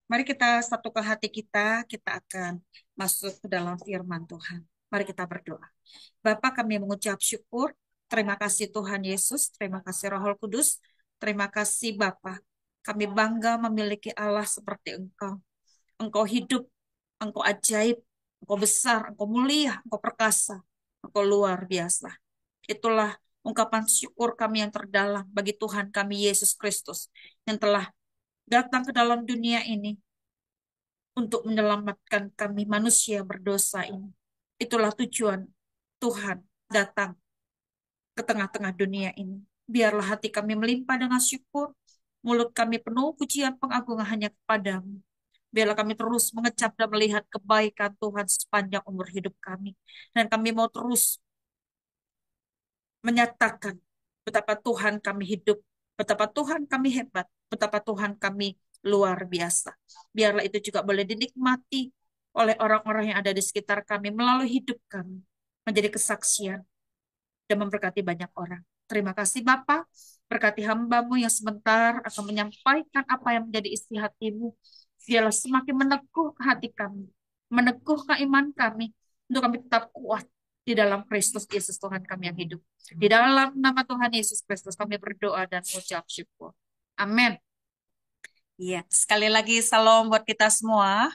Mari kita satukan hati kita, kita akan masuk ke dalam firman Tuhan. Mari kita berdoa. Bapa, kami mengucap syukur. Terima kasih Tuhan Yesus, terima kasih Roh Kudus, terima kasih Bapa. Kami bangga memiliki Allah seperti Engkau. Engkau hidup, Engkau ajaib, Engkau besar, Engkau mulia, Engkau perkasa, Engkau luar biasa. Itulah ungkapan syukur kami yang terdalam bagi Tuhan kami Yesus Kristus yang telah datang ke dalam dunia ini untuk menyelamatkan kami manusia berdosa ini. Itulah tujuan Tuhan datang ke tengah-tengah dunia ini. Biarlah hati kami melimpah dengan syukur, mulut kami penuh pujian pengagungan hanya kepadamu. Biarlah kami terus mengecap dan melihat kebaikan Tuhan sepanjang umur hidup kami. Dan kami mau terus menyatakan betapa Tuhan kami hidup, betapa Tuhan kami hebat, betapa Tuhan kami luar biasa. Biarlah itu juga boleh dinikmati oleh orang-orang yang ada di sekitar kami melalui hidup kami, menjadi kesaksian dan memberkati banyak orang. Terima kasih Bapa, berkati hambamu yang sebentar akan menyampaikan apa yang menjadi isi hatimu. Biarlah semakin meneguh hati kami, meneguh iman kami, untuk kami tetap kuat di dalam Kristus Yesus Tuhan kami yang hidup. Di dalam nama Tuhan Yesus Kristus kami berdoa dan mengucap syukur. Amin. Iya, sekali lagi salam buat kita semua.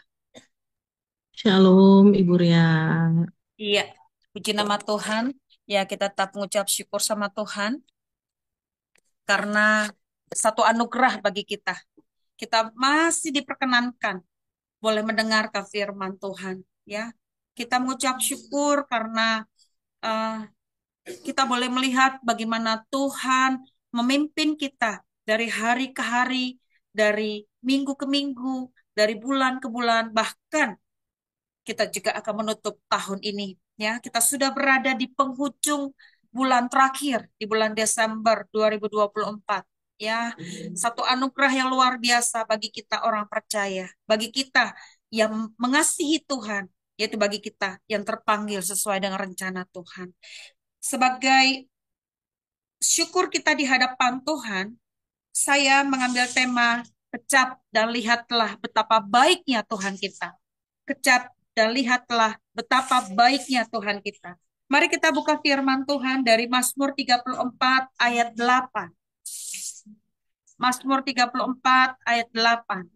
Shalom, Ibu Ria. Iya, puji nama Tuhan. Ya, kita tetap mengucap syukur sama Tuhan karena satu anugerah bagi kita. Kita masih diperkenankan boleh mendengarkan firman Tuhan, ya. Kita mengucap syukur karena eh, kita boleh melihat bagaimana Tuhan memimpin kita dari hari ke hari, dari minggu ke minggu, dari bulan ke bulan, bahkan kita juga akan menutup tahun ini. Ya, kita sudah berada di penghujung bulan terakhir di bulan Desember 2024. Ya, satu anugerah yang luar biasa bagi kita orang percaya, bagi kita yang mengasihi Tuhan, yaitu bagi kita yang terpanggil sesuai dengan rencana Tuhan. Sebagai syukur kita di hadapan Tuhan, saya mengambil tema kecap dan lihatlah betapa baiknya Tuhan kita. Kecap dan lihatlah betapa baiknya Tuhan kita. Mari kita buka firman Tuhan dari Mazmur 34 ayat 8. Mazmur 34 ayat 8.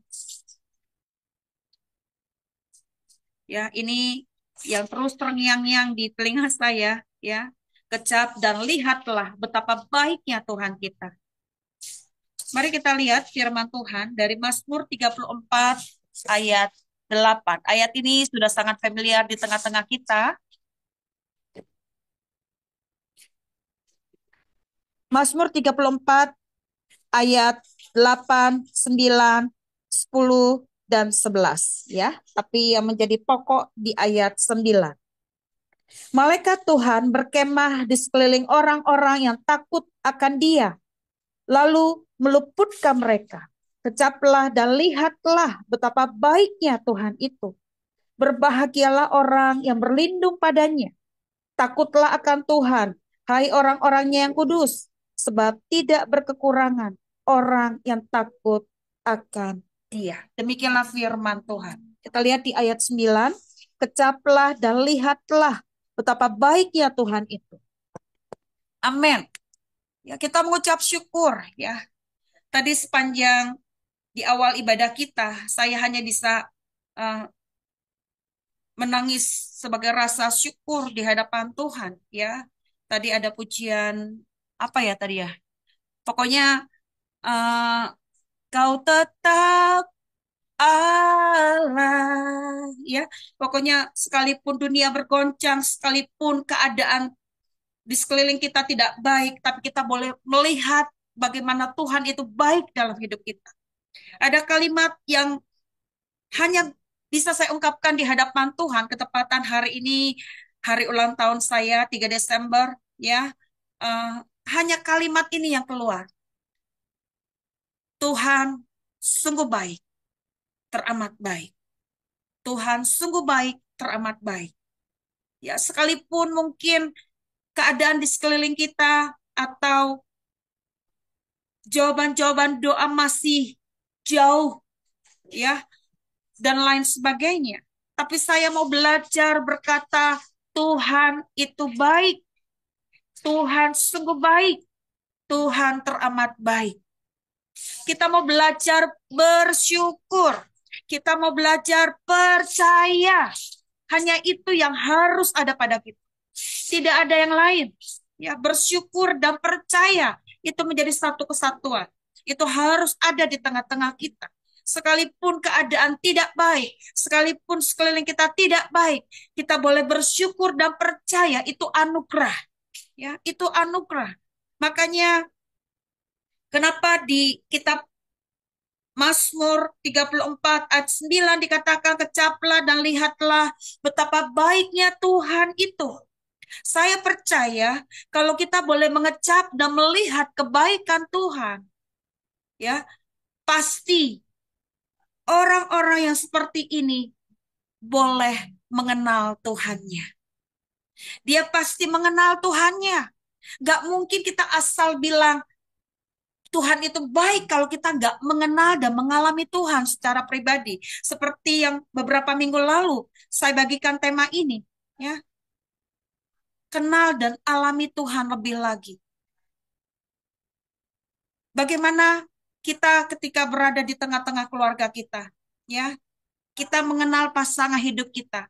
Ya, ini yang terus terngiang-ngiang di telinga saya, ya. Kecap dan lihatlah betapa baiknya Tuhan kita. Mari kita lihat firman Tuhan dari Mazmur 34 ayat 8. Ayat ini sudah sangat familiar di tengah-tengah kita. Mazmur 34 ayat 8, 9, 10, dan 11. Ya. Tapi yang menjadi pokok di ayat 9. Malaikat Tuhan berkemah di sekeliling orang-orang yang takut akan Dia, lalu meluputkan mereka. Kecaplah dan lihatlah betapa baiknya Tuhan itu. Berbahagialah orang yang berlindung padanya. Takutlah akan Tuhan, hai orang-orangnya yang kudus, sebab tidak berkekurangan orang yang takut akan Dia. Demikianlah firman Tuhan. Kita lihat di ayat 9, kecaplah dan lihatlah betapa baiknya Tuhan itu. Amin. Ya, kita mengucap syukur ya. Tadi sepanjang di awal ibadah kita, saya hanya bisa uh, menangis sebagai rasa syukur di hadapan Tuhan ya. Tadi ada pujian apa ya tadi ya? Pokoknya eh, kau tetap Allah ya. Pokoknya sekalipun dunia bergoncang, sekalipun keadaan di sekeliling kita tidak baik, tapi kita boleh melihat bagaimana Tuhan itu baik dalam hidup kita. Ada kalimat yang hanya bisa saya ungkapkan di hadapan Tuhan, ketepatan hari ini, hari ulang tahun saya, 3 Desember, ya. Eh, hanya kalimat ini yang keluar. Tuhan sungguh baik, teramat baik. Tuhan sungguh baik, teramat baik. Ya, sekalipun mungkin keadaan di sekeliling kita atau jawaban-jawaban doa masih jauh, ya. dan lain sebagainya. Tapi saya mau belajar berkata, Tuhan itu baik. Tuhan sungguh baik. Tuhan teramat baik. Kita mau belajar bersyukur. Kita mau belajar percaya. Hanya itu yang harus ada pada kita. Tidak ada yang lain. Ya, bersyukur dan percaya itu menjadi satu kesatuan. Itu harus ada di tengah-tengah kita. Sekalipun keadaan tidak baik, sekalipun sekeliling kita tidak baik, kita boleh bersyukur dan percaya itu anugerah. Ya, itu anugerah. Makanya kenapa di kitab Mazmur 34 ayat 9 dikatakan, kecaplah dan lihatlah betapa baiknya Tuhan itu. Saya percaya kalau kita boleh mengecap dan melihat kebaikan Tuhan, ya, pasti orang-orang yang seperti ini boleh mengenal Tuhannya. Dia pasti mengenal Tuhannya. Gak mungkin kita asal bilang Tuhan itu baik kalau kita nggak mengenal dan mengalami Tuhan secara pribadi. Seperti yang beberapa minggu lalu saya bagikan tema ini, ya, kenal dan alami Tuhan lebih lagi. Bagaimana kita ketika berada di tengah-tengah keluarga kita, ya, kita mengenal pasangan hidup kita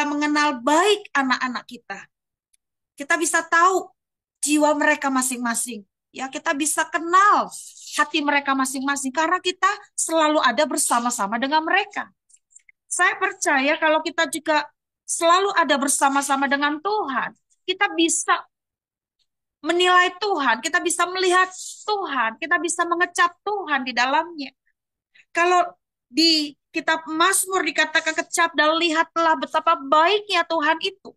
mengenal baik anak-anak kita bisa tahu jiwa mereka masing-masing, ya, kita bisa kenal hati mereka masing-masing karena kita selalu ada bersama-sama dengan mereka. Saya percaya kalau kita juga selalu ada bersama-sama dengan Tuhan, kita bisa menilai Tuhan, kita bisa melihat Tuhan, kita bisa mengecap Tuhan di dalamnya. Kalau di kitab Mazmur dikatakan kecap dan lihatlah betapa baiknya Tuhan itu.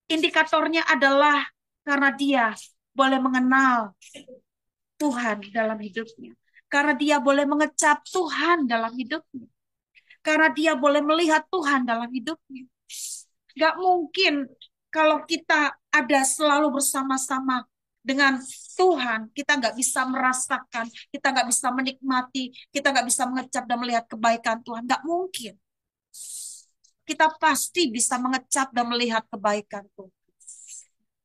Indikatornya adalah karena dia boleh mengenal Tuhan dalam hidupnya. Karena dia boleh mengecap Tuhan dalam hidupnya. Karena dia boleh melihat Tuhan dalam hidupnya. Gak mungkin kalau kita ada selalu bersama-sama dengan Tuhan, kita nggak bisa merasakan, kita nggak bisa menikmati, kita nggak bisa mengecap dan melihat kebaikan Tuhan. Nggak mungkin. Kita pasti bisa mengecap dan melihat kebaikan Tuhan.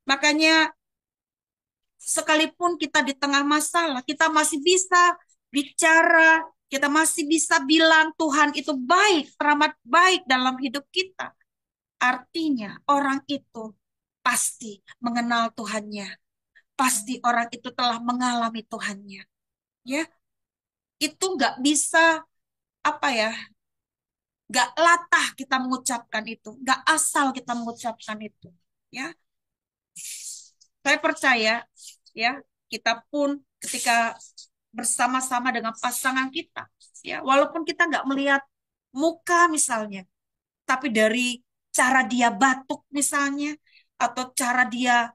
Makanya sekalipun kita di tengah masalah, kita masih bisa bicara, kita masih bisa bilang Tuhan itu baik, teramat baik dalam hidup kita. Artinya orang itu pasti mengenal Tuhannya. Pasti orang itu telah mengalami Tuhannya. Ya, itu nggak bisa apa ya, nggak latah kita mengucapkan itu, nggak asal kita mengucapkan itu. Ya, saya percaya ya kita pun ketika bersama-sama dengan pasangan kita, ya walaupun kita nggak melihat muka misalnya, tapi dari cara dia batuk misalnya, atau cara dia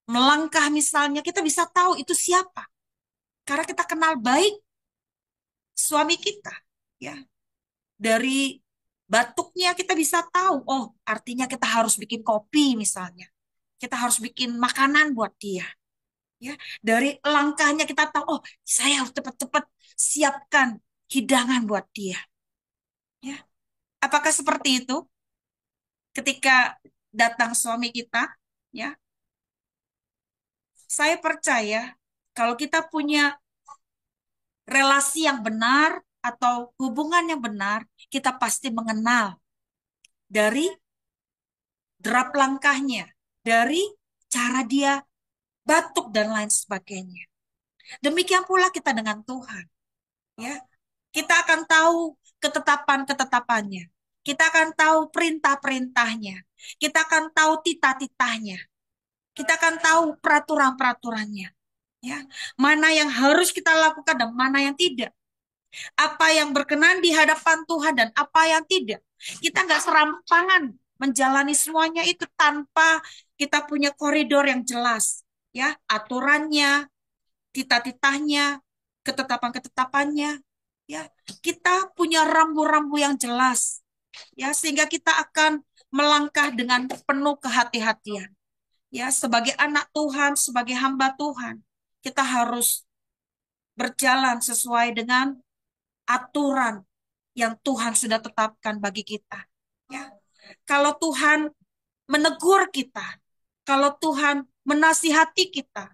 melangkah misalnya, kita bisa tahu itu siapa. Karena kita kenal baik suami kita, ya. Dari batuknya kita bisa tahu, oh artinya kita harus bikin kopi misalnya. Kita harus bikin makanan buat dia. Ya, dari langkahnya kita tahu, oh saya harus cepat-cepat siapkan hidangan buat dia. Ya, apakah seperti itu ketika datang suami kita? Ya, saya percaya kalau kita punya relasi yang benar atau hubungan yang benar, kita pasti mengenal dari derap langkahnya, dari cara dia batuk dan lain sebagainya. Demikian pula kita dengan Tuhan, ya. Kita akan tahu ketetapan-ketetapannya. Kita akan tahu perintah-perintahnya. Kita akan tahu titah-titahnya. Kita akan tahu peraturan-peraturannya. Ya, mana yang harus kita lakukan dan mana yang tidak. Apa yang berkenan di hadapan Tuhan dan apa yang tidak. Kita nggak serampangan menjalani semuanya itu tanpa kita punya koridor yang jelas. Ya, aturannya, titah-titahnya, ketetapan-ketetapannya. Ya, kita punya rambu-rambu yang jelas. Ya, sehingga kita akan melangkah dengan penuh kehati-hatian. Ya, sebagai anak Tuhan, sebagai hamba Tuhan, kita harus berjalan sesuai dengan aturan yang Tuhan sudah tetapkan bagi kita. Ya. Kalau Tuhan menegur kita, kalau Tuhan menasihati kita,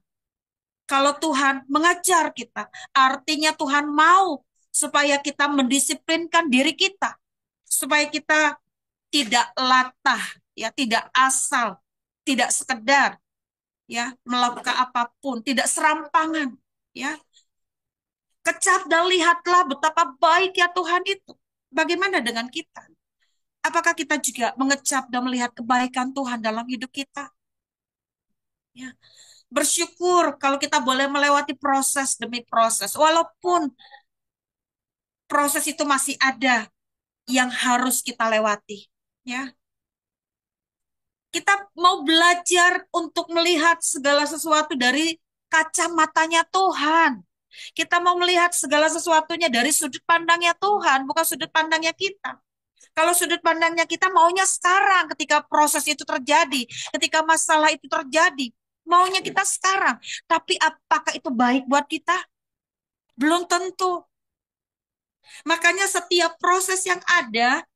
kalau Tuhan mengajar kita, artinya Tuhan mau supaya kita mendisiplinkan diri kita, supaya kita tidak latah, ya, tidak asal, tidak sekedar, ya, melakukan apapun, tidak serampangan, ya. Kecap dan lihatlah betapa baik ya Tuhan itu. Bagaimana dengan kita? Apakah kita juga mengecap dan melihat kebaikan Tuhan dalam hidup kita? Ya. Bersyukur kalau kita boleh melewati proses demi proses. Walaupun proses itu masih ada yang harus kita lewati. Ya. Kita mau belajar untuk melihat segala sesuatu dari kacamatanya Tuhan. Kita mau melihat segala sesuatunya dari sudut pandangnya Tuhan, bukan sudut pandangnya kita. Kalau sudut pandangnya kita maunya sekarang ketika proses itu terjadi, ketika masalah itu terjadi, maunya kita sekarang. Tapi apakah itu baik buat kita? Belum tentu. Makanya setiap proses yang ada,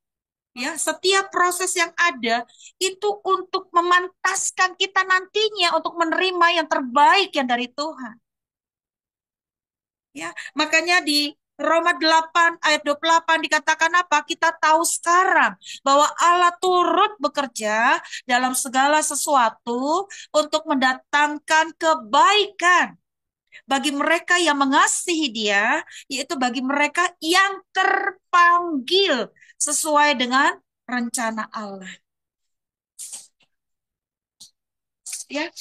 ya, setiap proses yang ada itu untuk memantaskan kita nantinya untuk menerima yang terbaik yang dari Tuhan. Ya, makanya di Roma 8 ayat 28 dikatakan apa? Kita tahu sekarang bahwa Allah turut bekerja dalam segala sesuatu untuk mendatangkan kebaikan bagi mereka yang mengasihi Dia, yaitu bagi mereka yang terpanggil sesuai dengan rencana Allah. Ya,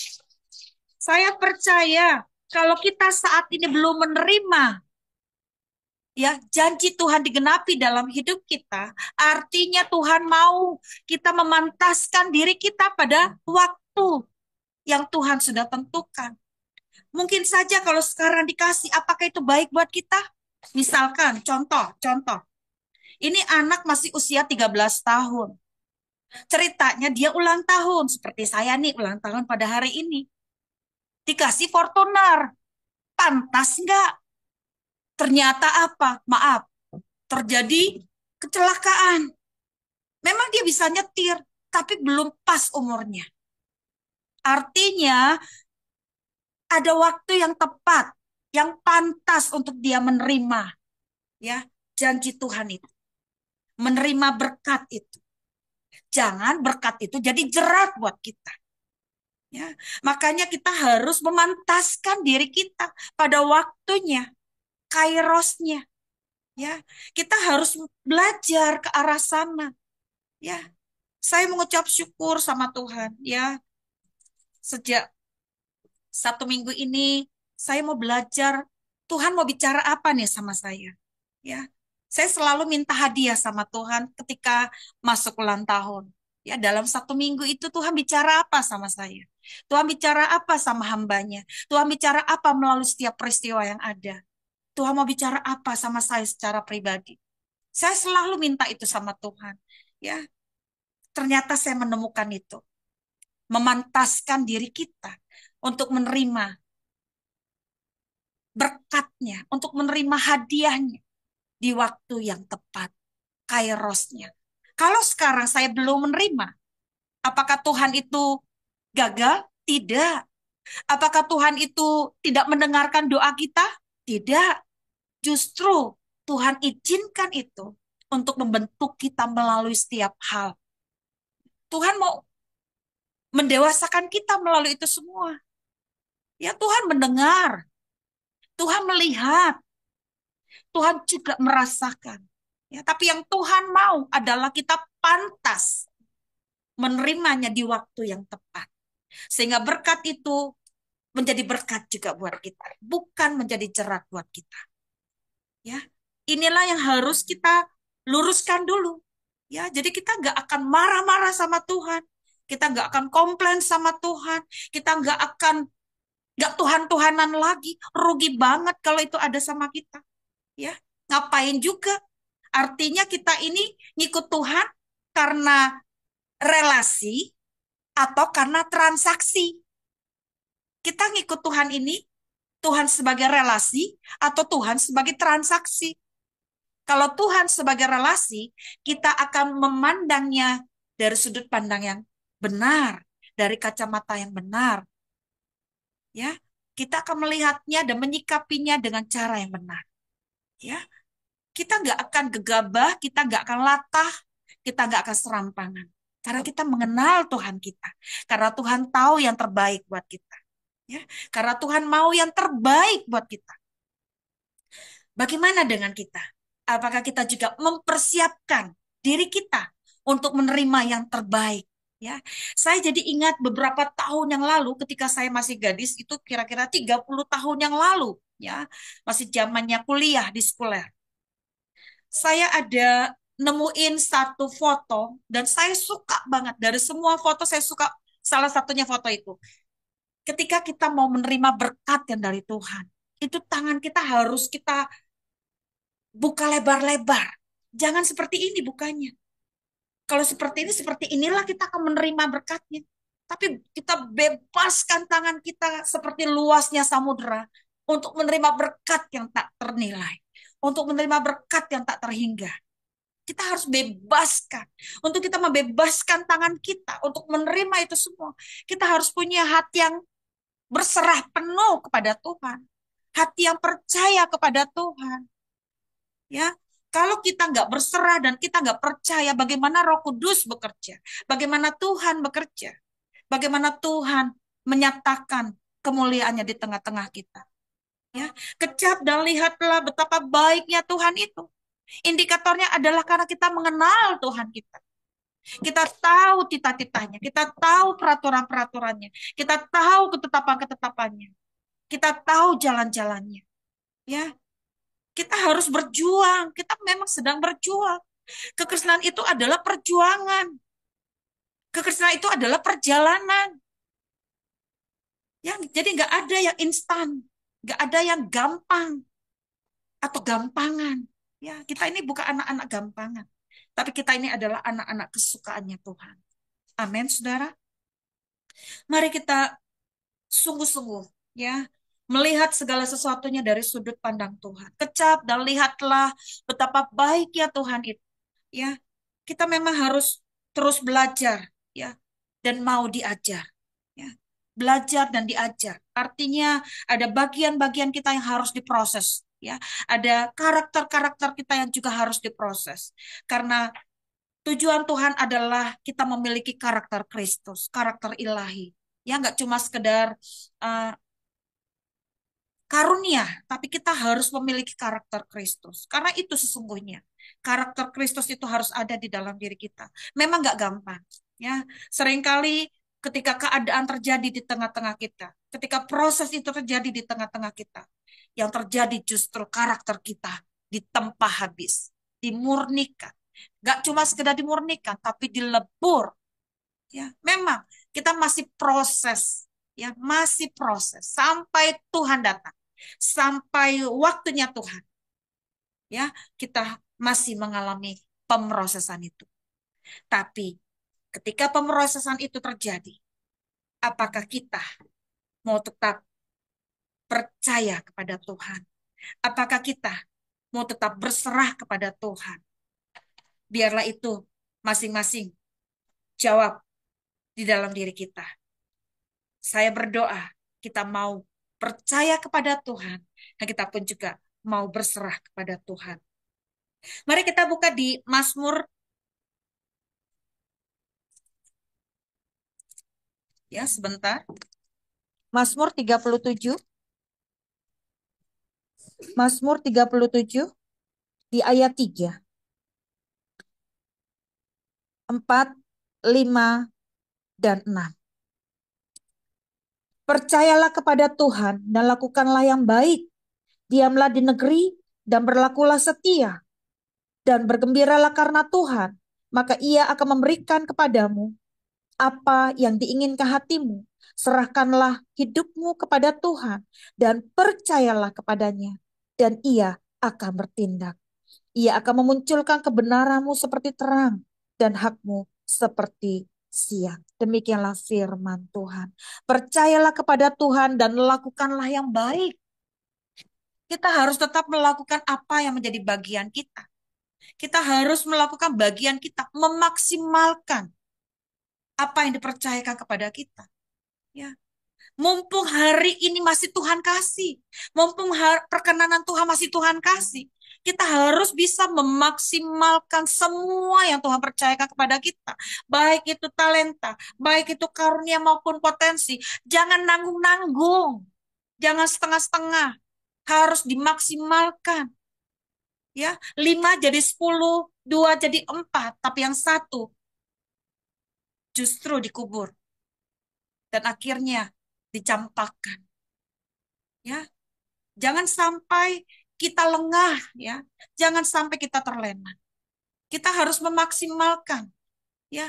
saya percaya kalau kita saat ini belum menerima, ya, janji Tuhan digenapi dalam hidup kita, artinya Tuhan mau kita memantaskan diri kita pada waktu yang Tuhan sudah tentukan. Mungkin saja kalau sekarang dikasih, apakah itu baik buat kita? Misalkan, contoh. Ini anak masih usia 13 tahun. Ceritanya dia ulang tahun, seperti saya nih ulang tahun pada hari ini. Dikasih Fortuner, pantas nggak? Ternyata apa? Maaf, terjadi kecelakaan. Memang dia bisa nyetir, tapi belum pas umurnya. Artinya ada waktu yang tepat, yang pantas untuk dia menerima, ya, janji Tuhan itu, menerima berkat itu. Jangan berkat itu jadi jerat buat kita. Ya, makanya kita harus memantaskan diri kita pada waktunya, kairosnya. Ya, kita harus belajar ke arah sana. Ya, saya mengucap syukur sama Tuhan. Ya, sejak 1 minggu ini saya mau belajar Tuhan mau bicara apa nih sama saya. Ya, saya selalu minta hadiah sama Tuhan ketika masuk ulang tahun. Ya, dalam 1 minggu itu Tuhan bicara apa sama saya? Tuhan bicara apa sama hambanya? Tuhan bicara apa melalui setiap peristiwa yang ada? Tuhan mau bicara apa sama saya secara pribadi? Saya selalu minta itu sama Tuhan. Ya, ternyata saya menemukan itu. Memantaskan diri kita untuk menerima berkatnya, untuk menerima hadiahnya di waktu yang tepat, kairosnya. Kalau sekarang saya belum menerima, apakah Tuhan itu gagal? Tidak. Apakah Tuhan itu tidak mendengarkan doa kita? Tidak. Justru Tuhan izinkan itu untuk membentuk kita melalui setiap hal. Tuhan mau mendewasakan kita melalui itu semua. Ya, Tuhan mendengar, Tuhan melihat, Tuhan juga merasakan. Ya, tapi yang Tuhan mau adalah kita pantas menerimanya di waktu yang tepat. Sehingga berkat itu menjadi berkat juga buat kita, bukan menjadi jerat buat kita. Ya, inilah yang harus kita luruskan dulu. Ya, jadi kita nggak akan marah-marah sama Tuhan, kita nggak akan komplain sama Tuhan, kita nggak Tuhan-Tuhanan lagi. Rugi banget kalau itu ada sama kita. Ya, ngapain juga? Artinya kita ini ngikut Tuhan karena relasi atau karena transaksi. Kita ngikut Tuhan ini, Tuhan sebagai relasi atau Tuhan sebagai transaksi. Kalau Tuhan sebagai relasi, kita akan memandangnya dari sudut pandang yang benar, dari kacamata yang benar, ya. Kita akan melihatnya dan menyikapinya dengan cara yang benar, ya. Kita nggak akan gegabah, kita nggak akan latah, kita nggak akan serampangan. Karena kita mengenal Tuhan kita. Karena Tuhan tahu yang terbaik buat kita. Ya, karena Tuhan mau yang terbaik buat kita. Bagaimana dengan kita? Apakah kita juga mempersiapkan diri kita untuk menerima yang terbaik? Ya, saya jadi ingat beberapa tahun yang lalu ketika saya masih gadis, itu kira-kira 30 tahun yang lalu, ya, masih zamannya kuliah di sekolah. Saya ada nemuin satu foto dan saya suka banget, dari semua foto saya suka salah satunya foto itu. Ketika kita mau menerima berkat yang dari Tuhan, itu tangan kita harus kita buka lebar-lebar. Jangan seperti ini bukanya. Kalau seperti ini, seperti inilah kita akan menerima berkatnya. Tapi kita bebaskan tangan kita seperti luasnya samudera untuk menerima berkat yang tak ternilai. Untuk menerima berkat yang tak terhingga. Kita harus bebaskan. Untuk kita membebaskan tangan kita untuk menerima itu semua. Kita harus punya hati yang berserah penuh kepada Tuhan. Hati yang percaya kepada Tuhan. Ya, kalau kita nggak berserah dan kita nggak percaya bagaimana Roh Kudus bekerja, bagaimana Tuhan bekerja, bagaimana Tuhan menyatakan kemuliaannya di tengah-tengah kita. Ya, kecap dan lihatlah betapa baiknya Tuhan itu. Indikatornya adalah karena kita mengenal Tuhan kita. Kita tahu tita-titanya, kita tahu peraturan-peraturannya, kita tahu ketetapan-ketetapannya, kita tahu jalan-jalannya. Ya, kita harus berjuang. Kita memang sedang berjuang. Kekristenan itu adalah perjuangan. Kekristenan itu adalah perjalanan. Jadi nggak ada yang instan, nggak ada yang gampang atau gampangan. Ya, kita ini bukan anak-anak gampangan, tapi kita ini adalah anak-anak kesukaannya Tuhan. Amin, saudara. Mari kita sungguh-sungguh, ya, melihat segala sesuatunya dari sudut pandang Tuhan. Kecap dan lihatlah betapa baiknya Tuhan itu. Ya, kita memang harus terus belajar, ya, dan mau diajar, ya. Belajar dan diajar. Artinya ada bagian-bagian kita yang harus diproses, ya. Ada karakter-karakter kita yang juga harus diproses. Karena tujuan Tuhan adalah kita memiliki karakter Kristus, karakter ilahi. Ya, nggak cuma sekedar uh, karunia, tapi kita harus memiliki karakter Kristus. Karena itu sesungguhnya. Karakter Kristus itu harus ada di dalam diri kita. Memang nggak gampang. Ya, seringkali ketika keadaan terjadi di tengah-tengah kita, ketika proses itu terjadi di tengah-tengah kita, yang terjadi justru karakter kita ditempa habis, dimurnikan. Nggak cuma sekedar dimurnikan, tapi dilebur. Ya, memang kita masih proses, ya, masih proses sampai Tuhan datang, sampai waktunya Tuhan, ya, kita masih mengalami pemrosesan itu. Tapi ketika pemrosesan itu terjadi, apakah kita mau tetap percaya kepada Tuhan? Apakah kita mau tetap berserah kepada Tuhan? Biarlah itu masing-masing jawab di dalam diri kita. Saya berdoa kita mau percaya kepada Tuhan dan kita pun juga mau berserah kepada Tuhan. Mari kita buka di Mazmur, ya, sebentar. Mazmur 37. Mazmur 37 di ayat 3, 4, 5, dan 6. Percayalah kepada Tuhan dan lakukanlah yang baik. Diamlah di negeri dan berlakulah setia. Dan bergembiralah karena Tuhan, maka ia akan memberikan kepadamu apa yang diinginkan hatimu. Serahkanlah hidupmu kepada Tuhan dan percayalah kepadanya, dan ia akan bertindak. Ia akan memunculkan kebenaranmu seperti terang dan hakmu seperti siang. Demikianlah firman Tuhan. Percayalah kepada Tuhan dan lakukanlah yang baik. Kita harus tetap melakukan apa yang menjadi bagian kita. Kita harus melakukan bagian kita, memaksimalkan apa yang dipercayakan kepada kita. Ya, mumpung hari ini masih Tuhan kasih, mumpung perkenanan Tuhan masih Tuhan kasih, kita harus bisa memaksimalkan semua yang Tuhan percayakan kepada kita. Baik itu talenta, baik itu karunia maupun potensi. Jangan nanggung-nanggung, jangan setengah-setengah. Harus dimaksimalkan. Ya, 5 jadi 10, 2 jadi 4, tapi yang satu justru dikubur dan akhirnya dicampakkan. Ya, jangan sampai kita lengah, ya. Jangan sampai kita terlena. Kita harus memaksimalkan, ya.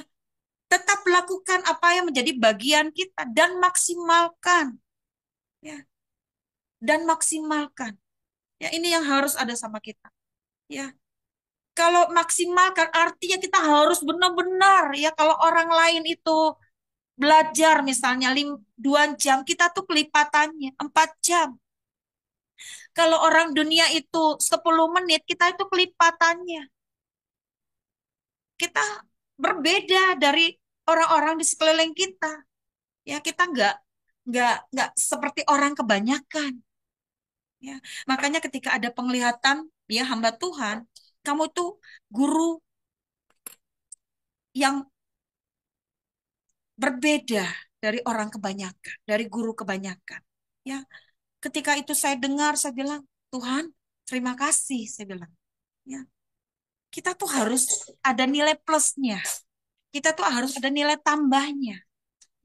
Tetap lakukan apa yang menjadi bagian kita dan maksimalkan, ya. Dan maksimalkan. Ya, ini yang harus ada sama kita, ya. Kalau maksimalkan artinya kita harus benar-benar, ya. Kalau orang lain itu belajar misalnya 2 jam, kita tuh kelipatannya 4 jam. Kalau orang dunia itu 10 menit, kita itu kelipatannya. Kita berbeda dari orang-orang di sekeliling kita. Ya, kita nggak seperti orang kebanyakan. Ya, makanya ketika ada penglihatan, ya hamba Tuhan, kamu tuh guru yang berbeda dari orang kebanyakan, dari guru kebanyakan. Ya, ketika itu saya dengar, saya bilang, Tuhan, terima kasih, saya bilang. Ya, kita tuh harus ada nilai plusnya. Kita tuh harus ada nilai tambahnya.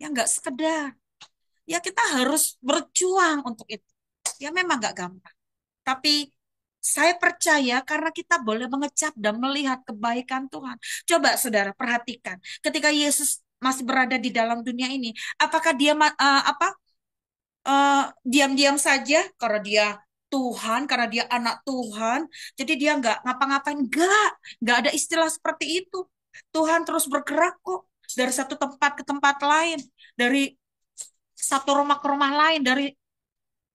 Ya nggak sekedar. Ya kita harus berjuang untuk itu. Ya memang nggak gampang. Tapi saya percaya karena kita boleh mengecap dan melihat kebaikan Tuhan. Coba saudara perhatikan. Ketika Yesus masih berada di dalam dunia ini, apakah dia diam-diam saja karena dia Tuhan, karena dia anak Tuhan, jadi dia nggak ngapa-ngapain, nggak ada istilah seperti itu. Tuhan terus bergerak kok dari satu tempat ke tempat lain, dari satu rumah ke rumah lain, dari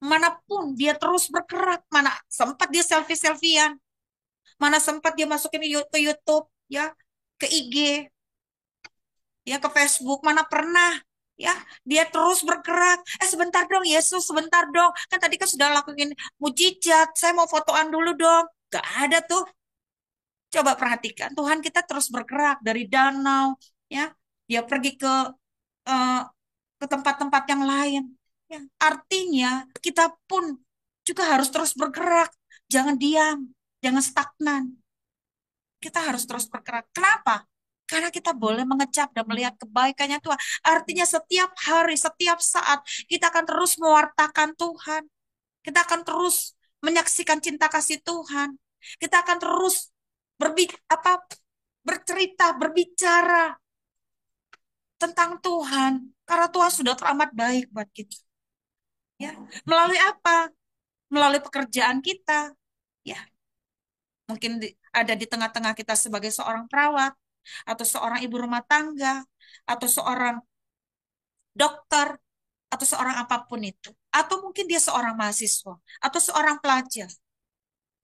manapun dia terus bergerak. Mana sempat dia selfie-selfian, mana sempat dia masukin ke YouTube, ya, ke IG, ya ke Facebook, mana pernah, ya dia terus bergerak. Sebentar dong Yesus, sebentar dong, kan tadi kan sudah lakuin mujizat, saya mau fotoan dulu dong. Gak ada tuh. Coba perhatikan, Tuhan kita terus bergerak dari danau, ya, dia pergi eh, ke tempat-tempat yang lain, ya. Artinya kita pun juga harus terus bergerak, jangan diam, jangan stagnan. Kita harus terus bergerak. Kenapa? Karena kita boleh mengecap dan melihat kebaikannya Tuhan. Artinya setiap hari, setiap saat, kita akan terus mewartakan Tuhan. Kita akan terus menyaksikan cinta kasih Tuhan. Kita akan terus bercerita, berbicara tentang Tuhan. Karena Tuhan sudah teramat baik buat kita. Ya, melalui apa? Melalui pekerjaan kita. Ya, mungkin ada di tengah-tengah kita sebagai seorang perawat, atau seorang ibu rumah tangga, atau seorang dokter, atau seorang apapun itu. Atau mungkin dia seorang mahasiswa, atau seorang pelajar.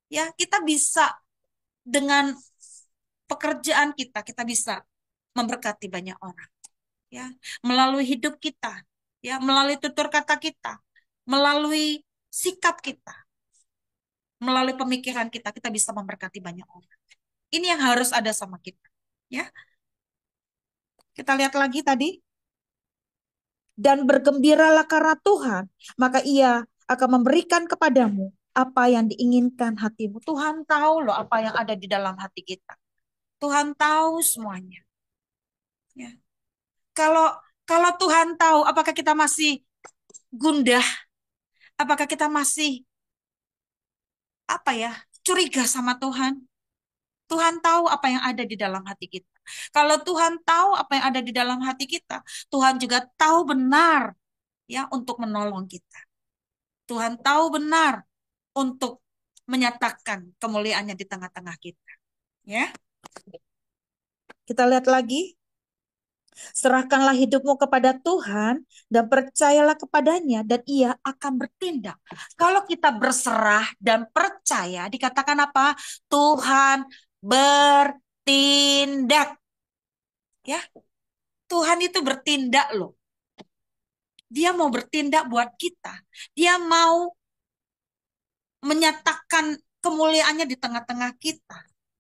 Ya, kita bisa dengan pekerjaan kita, kita bisa memberkati banyak orang. Ya, melalui hidup kita, ya, melalui tutur kata kita, melalui sikap kita, melalui pemikiran kita, kita bisa memberkati banyak orang. Ini yang harus ada sama kita. Ya, kita lihat lagi tadi. Dan bergembiralah karena Tuhan, maka ia akan memberikan kepadamu apa yang diinginkan hatimu. Tuhan tahu loh apa yang ada di dalam hati kita. Tuhan tahu semuanya. Ya. Kalau kalau Tuhan tahu, apakah kita masih gundah? Apakah kita masih curiga sama Tuhan? Tuhan tahu apa yang ada di dalam hati kita. Kalau Tuhan tahu apa yang ada di dalam hati kita, Tuhan juga tahu benar ya untuk menolong kita. Tuhan tahu benar untuk menyatakan kemuliaannya di tengah-tengah kita. Ya, kita lihat lagi. Serahkanlah hidupmu kepada Tuhan dan percayalah kepadanya dan ia akan bertindak. Kalau kita berserah dan percaya, dikatakan apa? Tuhan Bertindak. Ya, Tuhan itu bertindak loh. Dia mau bertindak buat kita. Dia mau menyatakan kemuliaannya di tengah-tengah kita.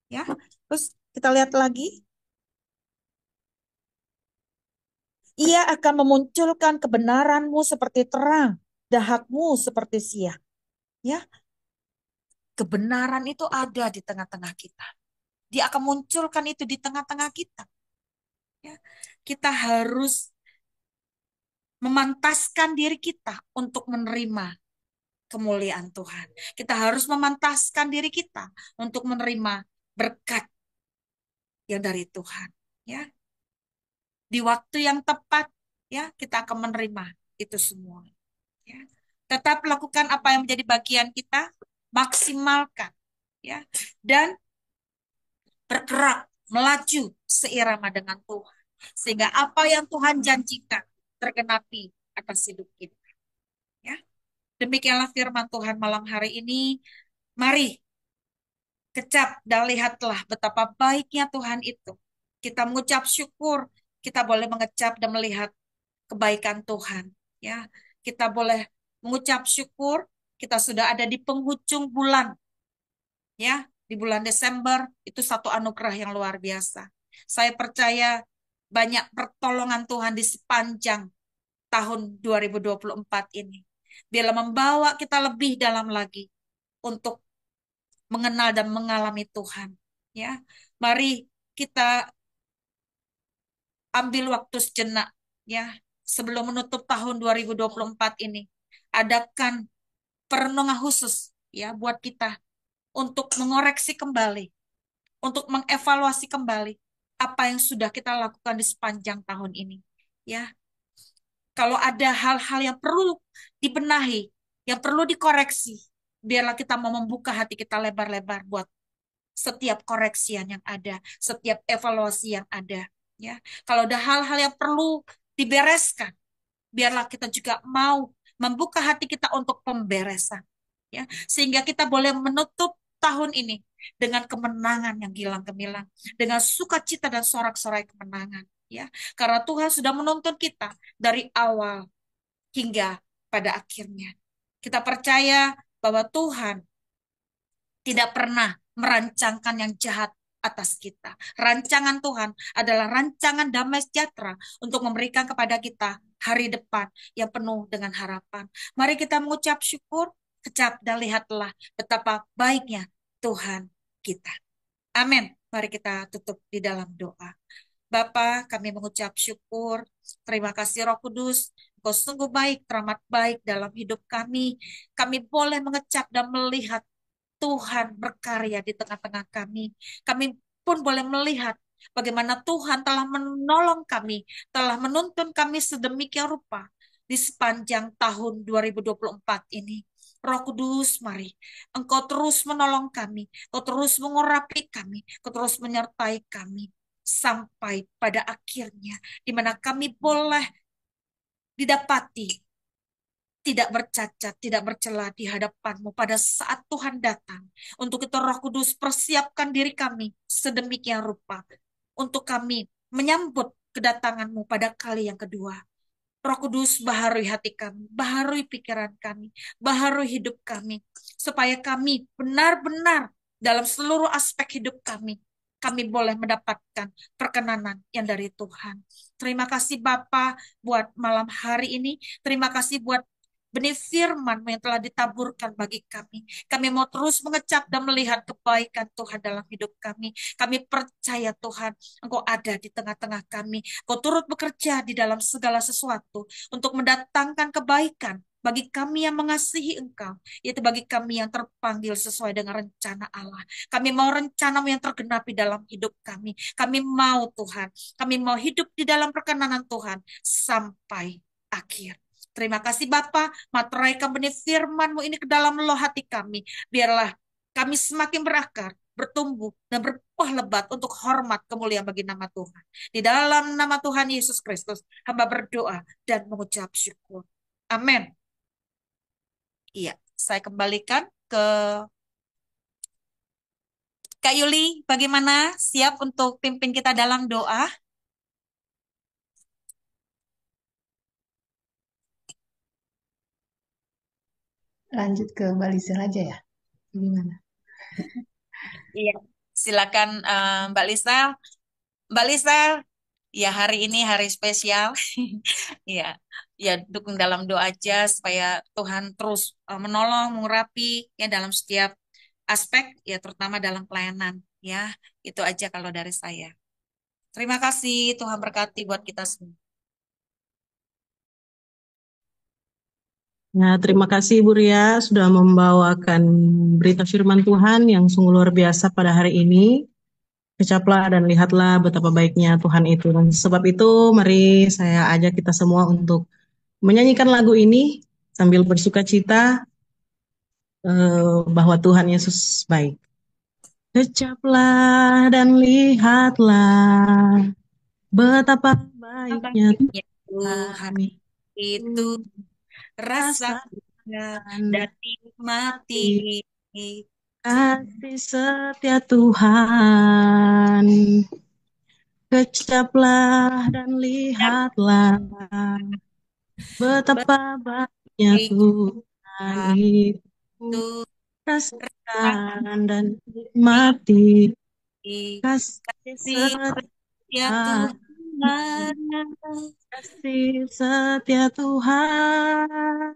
Ya, terus kita lihat lagi. Ia akan memunculkan kebenaranmu seperti terang, dahakmu seperti siang. Ya, kebenaran itu ada di tengah-tengah kita. Dia akan munculkan itu di tengah-tengah kita. Ya, kita harus memantaskan diri kita untuk menerima kemuliaan Tuhan. Kita harus memantaskan diri kita untuk menerima berkat yang dari Tuhan. Ya, di waktu yang tepat, ya kita akan menerima itu semua. Ya. Tetap lakukan apa yang menjadi bagian kita, maksimalkan, ya, dan bergerak melaju seirama dengan Tuhan, sehingga apa yang Tuhan janjikan tergenapi atas hidup kita. Ya, demikianlah firman Tuhan malam hari ini. Mari kecap dan lihatlah betapa baiknya Tuhan itu. Kita mengucap syukur, kita boleh mengecap dan melihat kebaikan Tuhan. Ya, kita boleh mengucap syukur. Kita sudah ada di penghujung bulan, ya, di bulan Desember itu satu anugerah yang luar biasa. Saya percaya banyak pertolongan Tuhan di sepanjang tahun 2024 ini. Bila membawa kita lebih dalam lagi untuk mengenal dan mengalami Tuhan. Ya, mari kita ambil waktu sejenak, ya, sebelum menutup tahun 2024 ini. Adakan perenungan khusus, ya, buat kita untuk mengoreksi kembali, untuk mengevaluasi kembali apa yang sudah kita lakukan di sepanjang tahun ini. Ya, kalau ada hal-hal yang perlu dibenahi, yang perlu dikoreksi, biarlah kita mau membuka hati kita lebar-lebar buat setiap koreksian yang ada, setiap evaluasi yang ada. Ya, kalau ada hal-hal yang perlu dibereskan, biarlah kita juga mau membuka hati kita untuk pemberesan. Ya, sehingga kita boleh menutup tahun ini dengan kemenangan yang gilang gemilang, dengan sukacita dan sorak-sorai kemenangan. Ya, karena Tuhan sudah menuntun kita dari awal hingga pada akhirnya. Kita percaya bahwa Tuhan tidak pernah merancangkan yang jahat atas kita. Rancangan Tuhan adalah rancangan damai sejahtera untuk memberikan kepada kita hari depan yang penuh dengan harapan. Mari kita mengucap syukur, kecap dan lihatlah betapa baiknya Tuhan kita. Amin. Mari kita tutup di dalam doa. Bapa, kami mengucap syukur. Terima kasih Roh Kudus. Engkau sungguh baik, teramat baik dalam hidup kami. Kami boleh mengecap dan melihat Tuhan berkarya di tengah-tengah kami. Kami pun boleh melihat bagaimana Tuhan telah menolong kami, telah menuntun kami sedemikian rupa di sepanjang tahun 2024 ini. Roh Kudus, mari Engkau terus menolong kami, Engkau terus mengurapi kami, Engkau terus menyertai kami sampai pada akhirnya di mana kami boleh didapati tidak bercacat, tidak bercela di hadapan-Mu pada saat Tuhan datang. Untuk itu Roh Kudus persiapkan diri kami sedemikian rupa. Untuk kami menyambut kedatangan-Mu pada kali yang kedua. Roh Kudus baharui hati kami, baharui pikiran kami, baharui hidup kami. Supaya kami benar-benar dalam seluruh aspek hidup kami boleh mendapatkan perkenanan yang dari Tuhan. Terima kasih Bapa buat malam hari ini. Terima kasih buat benih firman yang telah ditaburkan bagi kami. Kami mau terus mengecap dan melihat kebaikan Tuhan dalam hidup kami. Kami percaya Tuhan, Engkau ada di tengah-tengah kami. Engkau turut bekerja di dalam segala sesuatu untuk mendatangkan kebaikan bagi kami yang mengasihi Engkau, yaitu bagi kami yang terpanggil sesuai dengan rencana Allah. Kami mau rencana-Mu yang tergenapi dalam hidup kami. Kami mau Tuhan, kami mau hidup di dalam perkenanan Tuhan sampai akhir. Terima kasih Bapa, materaikan benih firman-Mu ini ke dalam loh hati kami. Biarlah kami semakin berakar, bertumbuh, dan berbuah lebat untuk hormat kemuliaan bagi nama Tuhan. Di dalam nama Tuhan Yesus Kristus, hamba berdoa dan mengucap syukur. Amin. Iya, saya kembalikan ke Kak Yuli, bagaimana? Siap untuk pimpin kita dalam doa? Lanjut ke Mbak Lisa aja ya. Gimana? Iya. Silakan Mbak Lisa. Mbak Lisa, ya hari ini hari spesial. Ya, ya dukung dalam doa aja supaya Tuhan terus menolong, mengurapi ya dalam setiap aspek ya terutama dalam pelayanan ya. Itu aja kalau dari saya. Terima kasih, Tuhan berkati buat kita semua. Ya, terima kasih Ibu Ria sudah membawakan berita firman Tuhan yang sungguh luar biasa pada hari ini. Kecaplah dan lihatlah betapa baiknya Tuhan itu. Dan sebab itu mari saya ajak kita semua untuk menyanyikan lagu ini sambil bersuka cita bahwa Tuhan Yesus baik. Kecaplah dan lihatlah betapa baiknya Baiknya Tuhan Tuhan itu itu. rasakan Rasakan dan nikmati kasih setia Tuhan, kecaplah dan lihatlah betapa baiknya Tuhan baiknya itu. itu Rasakan rasakan dan nikmati kasih kasih ya setia, Tuhan. kasih setia Tuhan.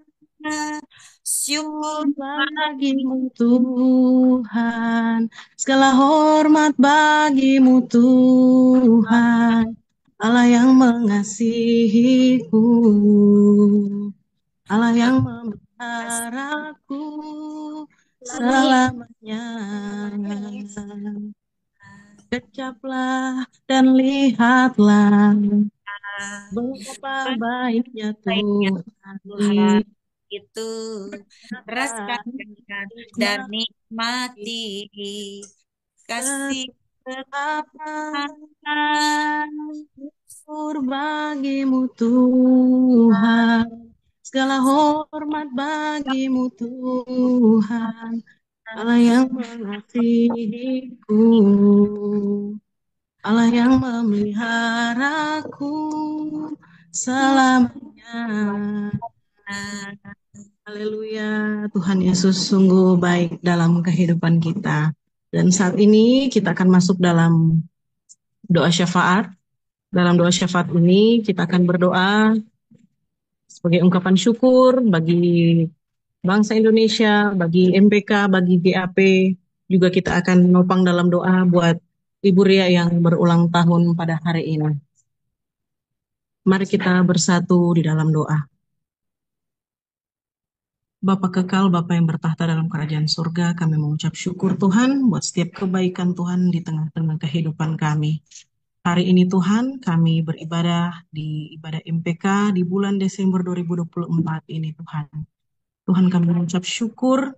Syukur Bagimu Tuhan, segala hormat bagimu Tuhan, Allah yang mengasihiku, Allah yang memeliharaku selamanya. Kecaplah dan lihatlah betapa baiknya baiknya Tuhan Tuhan itu. itu rasakan dan nikmati kasih Apa Tuhan. syukur bagimu Tuhan, segala hormat bagimu Tuhan, Allah yang mengasihiku, Allah yang memeliharaku selamanya. Haleluya, Tuhan Yesus sungguh baik dalam kehidupan kita. Dan saat ini kita akan masuk dalam doa syafaat. Dalam doa syafaat ini kita akan berdoa sebagai ungkapan syukur bagi bangsa Indonesia, bagi MPK, bagi GAP. Juga kita akan menopang dalam doa buat Ibu Ria yang berulang tahun pada hari ini. Mari kita bersatu di dalam doa. Bapa kekal, Bapa yang bertahta dalam kerajaan surga, kami mengucap syukur Tuhan buat setiap kebaikan Tuhan di tengah-tengah kehidupan kami. Hari ini Tuhan, kami beribadah di ibadah MPK di bulan Desember 2024 ini Tuhan. Tuhan kami mengucap syukur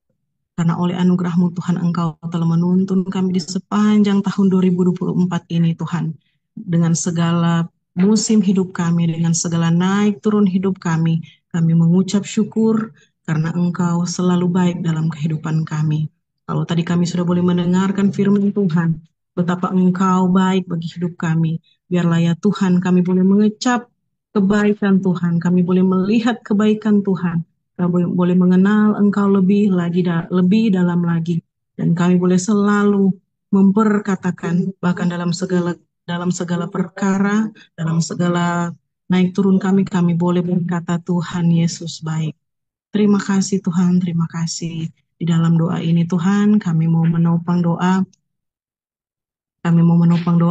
karena oleh anugerah-Mu Tuhan Engkau telah menuntun kami di sepanjang tahun 2024 ini Tuhan. Dengan segala musim hidup kami, dengan segala naik turun hidup kami mengucap syukur karena Engkau selalu baik dalam kehidupan kami. Kalau tadi kami sudah boleh mendengarkan firman Tuhan, betapa Engkau baik bagi hidup kami. Biarlah ya Tuhan kami boleh mengecap kebaikan Tuhan, kami boleh melihat kebaikan Tuhan. Kami boleh mengenal Engkau lebih lagi, lebih dalam lagi, dan kami boleh selalu memperkatakan bahkan dalam segala perkara, dalam segala naik turun kami boleh berkata Tuhan Yesus baik. Terima kasih Tuhan, terima kasih. Di dalam doa ini Tuhan, kami mau menopang doa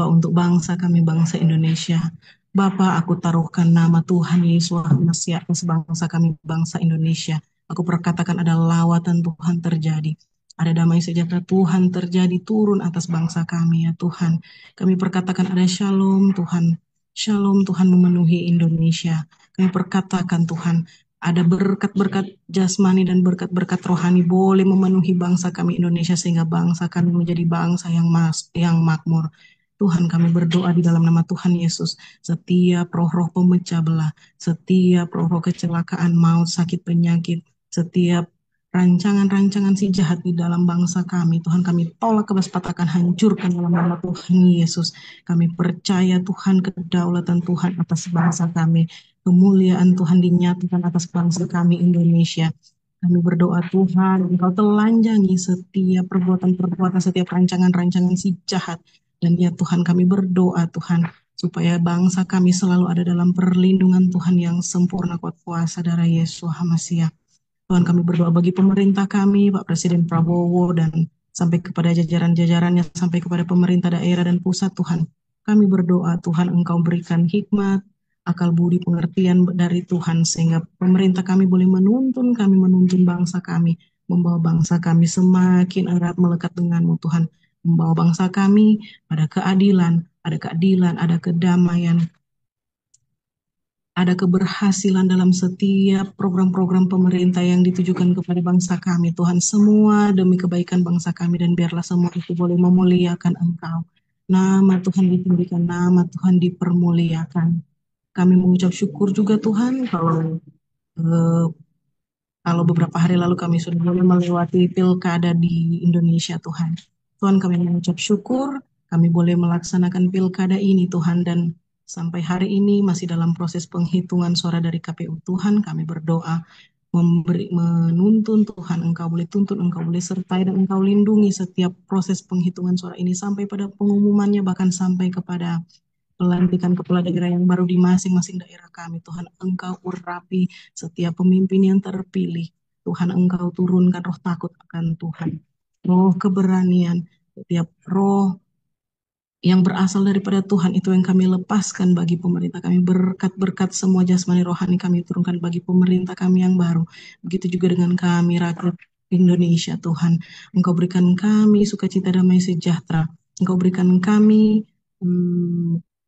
untuk bangsa kami, bangsa Indonesia. Bapa, aku taruhkan nama Tuhan Yesus Masih atas bangsa kami, bangsa Indonesia. Aku perkatakan ada lawatan Tuhan terjadi. Ada damai sejahtera Tuhan terjadi turun atas bangsa kami ya Tuhan. Kami perkatakan ada shalom Tuhan. Shalom Tuhan memenuhi Indonesia. Kami perkatakan Tuhan ada berkat-berkat jasmani dan berkat-berkat rohani boleh memenuhi bangsa kami Indonesia sehingga bangsa kami menjadi bangsa yang makmur. Tuhan kami berdoa di dalam nama Tuhan Yesus. Setiap roh-roh pemecah belah, setiap roh-roh kecelakaan, maut, sakit, penyakit, setiap rancangan-rancangan si jahat di dalam bangsa kami. Tuhan, kami tolak kebespatakan, hancurkan dalam nama Tuhan Yesus. Kami percaya Tuhan, kedaulatan Tuhan atas bangsa kami. Kemuliaan Tuhan dinyatakan atas bangsa kami Indonesia. Kami berdoa Tuhan, Engkau telanjangi setiap perbuatan-perbuatan, setiap rancangan-rancangan si jahat. Dan ya Tuhan, kami berdoa Tuhan, supaya bangsa kami selalu ada dalam perlindungan Tuhan yang sempurna, kuat kuasa darah Yesus HaMasiah. Tuhan, kami berdoa bagi pemerintah kami, Pak Presiden Prabowo, dan sampai kepada jajaran-jajarannya, sampai kepada pemerintah daerah dan pusat, Tuhan. Kami berdoa, Tuhan, Engkau berikan hikmat, akal budi, pengertian dari Tuhan, sehingga pemerintah kami boleh kami menuntun bangsa kami, membawa bangsa kami semakin erat melekat denganmu, Tuhan. Membawa bangsa kami pada keadilan, ada kedamaian, ada keberhasilan dalam setiap program-program pemerintah yang ditujukan kepada bangsa kami. Tuhan, semua demi kebaikan bangsa kami, dan biarlah semua itu boleh memuliakan Engkau. Nama Tuhan ditinggikan, nama Tuhan dipermuliakan. Kami mengucap syukur juga Tuhan eh, kalau beberapa hari lalu kami sudah boleh melewati pilkada di Indonesia, Tuhan. Tuhan, kami mengucap syukur, kami boleh melaksanakan pilkada ini, Tuhan, dan sampai hari ini masih dalam proses penghitungan suara dari KPU. Tuhan, kami berdoa, menuntun Tuhan, Engkau boleh tuntun, Engkau boleh sertai, dan Engkau lindungi setiap proses penghitungan suara ini sampai pada pengumumannya, bahkan sampai kepada pelantikan kepala daerah yang baru di masing-masing daerah kami. Tuhan, Engkau urapi setiap pemimpin yang terpilih. Tuhan, Engkau turunkan roh takut akan Tuhan, roh keberanian, setiap roh yang berasal daripada Tuhan itu yang kami lepaskan bagi pemerintah kami. Berkat-berkat semua jasmani rohani kami turunkan bagi pemerintah kami yang baru. Begitu juga dengan kami rakyat Indonesia, Tuhan. Engkau berikan kami sukacita, damai sejahtera. Engkau berikan kami,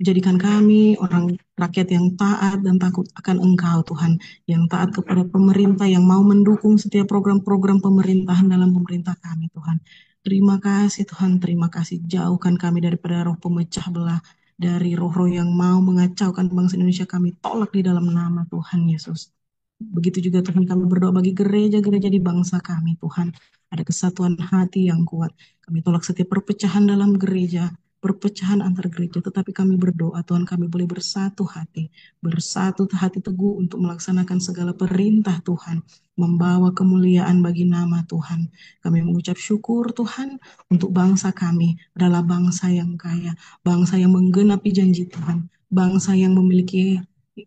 jadikan kami orang rakyat yang taat dan takut akan Engkau, Tuhan. Yang taat kepada pemerintah, yang mau mendukung setiap program-program pemerintahan dalam pemerintah kami, Tuhan. Terima kasih Tuhan, terima kasih. Jauhkan kami daripada roh pemecah belah, dari roh-roh yang mau mengacaukan bangsa Indonesia. Kami tolak di dalam nama Tuhan Yesus. Begitu juga Tuhan, kami berdoa bagi gereja-gereja di bangsa kami, Tuhan. Ada kesatuan hati yang kuat. Kami tolak setiap perpecahan dalam gereja, perpecahan antar gereja. Tetapi kami berdoa, Tuhan, kami boleh bersatu hati teguh untuk melaksanakan segala perintah Tuhan, membawa kemuliaan bagi nama Tuhan. Kami mengucap syukur Tuhan untuk bangsa kami adalah bangsa yang kaya, bangsa yang menggenapi janji Tuhan, bangsa yang memiliki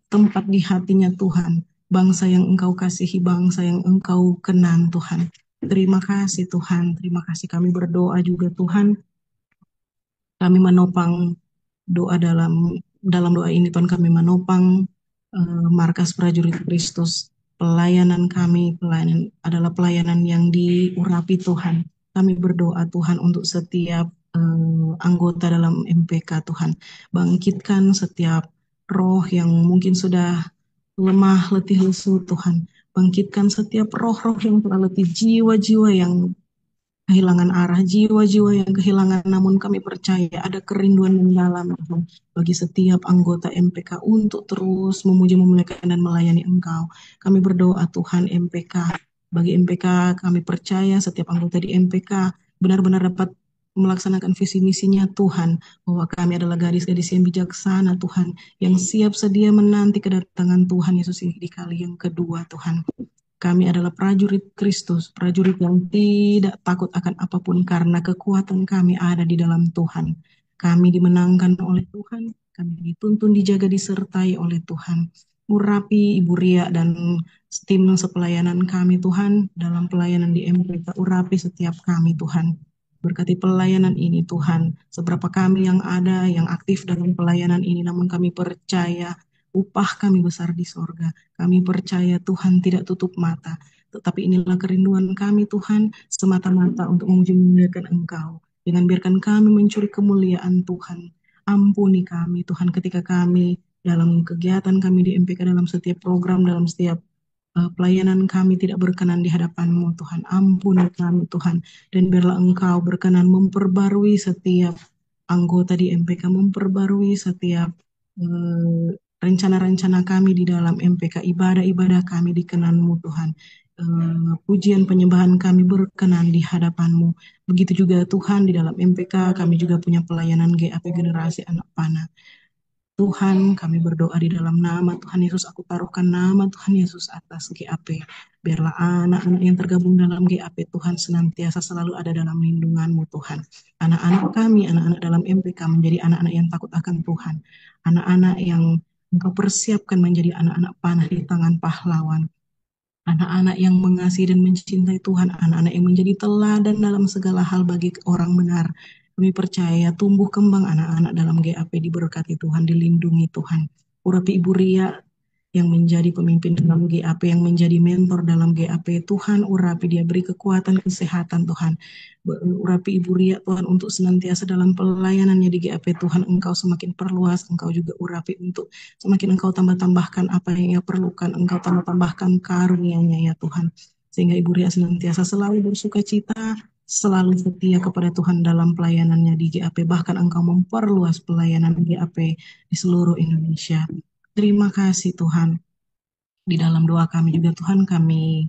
tempat di hatinya Tuhan, bangsa yang Engkau kasihi, bangsa yang Engkau kenang Tuhan. Terima kasih Tuhan, terima kasih. Kami berdoa juga Tuhan, kami menopang doa dalam doa ini Tuhan, kami menopang markas prajurit Kristus. Pelayanan kami adalah pelayanan yang diurapi Tuhan. Kami berdoa Tuhan untuk setiap anggota dalam MPK Tuhan. Bangkitkan setiap roh yang mungkin sudah lemah, letih, lesu Tuhan. Bangkitkan setiap roh-roh yang telah letih, jiwa-jiwa yang kehilangan arah, jiwa-jiwa yang kehilangan, namun kami percaya ada kerinduan mendalam Tuhan, bagi setiap anggota MPK untuk terus memuji, memuliakan, dan melayani Engkau. Kami berdoa Tuhan MPK, bagi MPK kami percaya setiap anggota di MPK benar-benar dapat melaksanakan visi misinya Tuhan, bahwa kami adalah gadis-gadis yang bijaksana Tuhan, yang siap sedia menanti kedatangan Tuhan Yesus di kali yang kedua Tuhan. Kami adalah prajurit Kristus, prajurit yang tidak takut akan apapun karena kekuatan kami ada di dalam Tuhan. Kami dimenangkan oleh Tuhan, kami dituntun, dijaga, disertai oleh Tuhan. Urapi Ibu Ria dan tim sepelayanan kami Tuhan, dalam pelayanan di MPK, urapi setiap kami Tuhan. Berkati pelayanan ini Tuhan, seberapa kami yang ada, yang aktif dalam pelayanan ini, namun kami percaya upah kami besar di sorga. Kami percaya Tuhan tidak tutup mata, tetapi inilah kerinduan kami Tuhan, semata-mata untuk memuji memuliakan Engkau. Jangan biarkan kami mencuri kemuliaan Tuhan. Ampuni kami Tuhan ketika kami dalam kegiatan kami di MPK, dalam setiap program, dalam setiap pelayanan kami tidak berkenan di hadapan-Mu Tuhan. Ampuni kami Tuhan, dan biarlah Engkau berkenan memperbarui setiap anggota di MPK, memperbarui setiap rencana-rencana kami di dalam MPK, ibadah-ibadah kami di kenan-Mu Tuhan. pujian penyembahan kami berkenan di hadapan-Mu. Begitu juga Tuhan di dalam MPK kami juga punya pelayanan GAP Generasi Anak Panah. Tuhan, kami berdoa di dalam nama Tuhan Yesus, aku taruhkan nama Tuhan Yesus atas GAP. Biarlah anak-anak yang tergabung dalam GAP Tuhan senantiasa selalu ada dalam lindungan-Mu Tuhan. Anak-anak kami, anak-anak dalam MPK menjadi anak-anak yang takut akan Tuhan. Anak-anak yang Engkau persiapkan menjadi anak-anak panah di tangan pahlawan. Anak-anak yang mengasihi dan mencintai Tuhan, anak-anak yang menjadi teladan dalam segala hal bagi orang benar. Kami percaya tumbuh kembang anak-anak dalam GAP diberkati Tuhan, dilindungi Tuhan. Urapi Ibu Ria yang menjadi pemimpin dalam GAP, yang menjadi mentor dalam GAP. Tuhan, urapi dia, beri kekuatan, kesehatan Tuhan. Urapi Ibu Ria Tuhan untuk senantiasa dalam pelayanannya di GAP Tuhan. Engkau semakin perluas, Engkau juga urapi untuk semakin Engkau tambah-tambahkan apa yang ia perlukan, Engkau tambah-tambahkan karunia-Nya ya Tuhan. Sehingga Ibu Ria senantiasa selalu bersuka cita, selalu setia kepada Tuhan dalam pelayanannya di GAP. Bahkan Engkau memperluas pelayanan GAP di seluruh Indonesia. Terima kasih Tuhan. Di dalam doa kami juga Tuhan, kami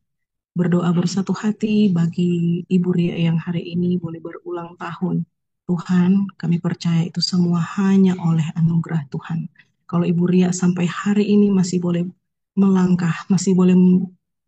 berdoa bersatu hati bagi Ibu Ria yang hari ini boleh berulang tahun. Tuhan, kami percaya itu semua hanya oleh anugerah Tuhan. Kalau Ibu Ria sampai hari ini masih boleh melangkah, masih boleh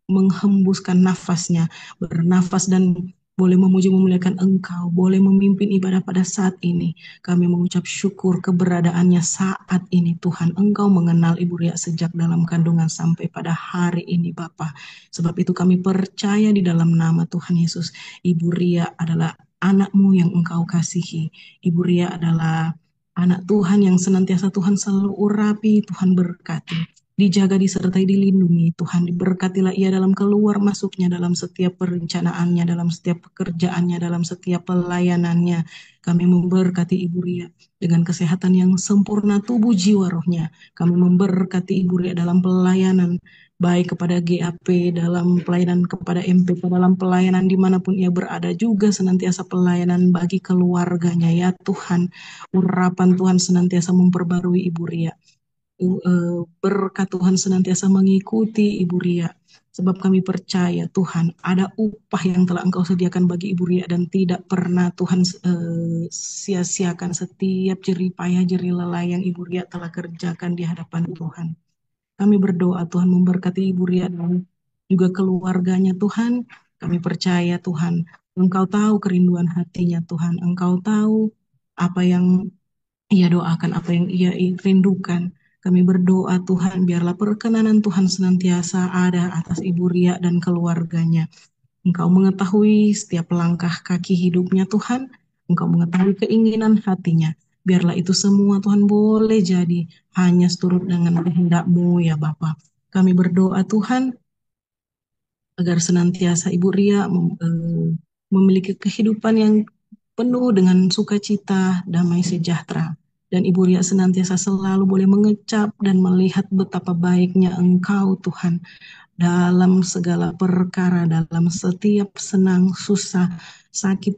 menghembuskan nafasnya, bernafas dan boleh memuji memuliakan Engkau, boleh memimpin ibadah pada saat ini. Kami mengucap syukur keberadaannya saat ini Tuhan. Engkau mengenal Ibu Ria sejak dalam kandungan sampai pada hari ini Bapa. Sebab itu kami percaya di dalam nama Tuhan Yesus, Ibu Ria adalah anak-Mu yang Engkau kasihi. Ibu Ria adalah anak Tuhan yang senantiasa Tuhan selalu urapi, Tuhan berkati. Dijaga, disertai, dilindungi. Tuhan, diberkatilah ia dalam keluar masuknya, dalam setiap perencanaannya, dalam setiap pekerjaannya, dalam setiap pelayanannya. Kami memberkati Ibu Ria dengan kesehatan yang sempurna tubuh, jiwa, rohnya. Kami memberkati Ibu Ria dalam pelayanan, baik kepada GAP, dalam pelayanan kepada MPK, dalam pelayanan dimanapun ia berada, juga senantiasa pelayanan bagi keluarganya. Ya Tuhan, urapan Tuhan senantiasa memperbarui Ibu Ria. Berkat Tuhan senantiasa mengikuti Ibu Ria. Sebab kami percaya Tuhan ada upah yang telah Engkau sediakan bagi Ibu Ria dan tidak pernah Tuhan sia-siakan setiap jerih payah, jerih lelah yang Ibu Ria telah kerjakan di hadapan Tuhan. Kami berdoa Tuhan memberkati Ibu Ria dan juga keluarganya Tuhan. Kami percaya Tuhan, Engkau tahu kerinduan hatinya Tuhan. Engkau tahu apa yang ia doakan, apa yang ia rindukan. Kami berdoa Tuhan, biarlah perkenanan Tuhan senantiasa ada atas Ibu Ria dan keluarganya. Engkau mengetahui setiap langkah kaki hidupnya Tuhan. Engkau mengetahui keinginan hatinya. Biarlah itu semua Tuhan boleh jadi hanya seturut dengan kehendak-Mu ya Bapa. Kami berdoa Tuhan, agar senantiasa Ibu Ria memiliki kehidupan yang penuh dengan sukacita, damai sejahtera. Dan Ibu Ria senantiasa selalu boleh mengecap dan melihat betapa baiknya Engkau Tuhan dalam segala perkara, dalam setiap senang, susah, sakit,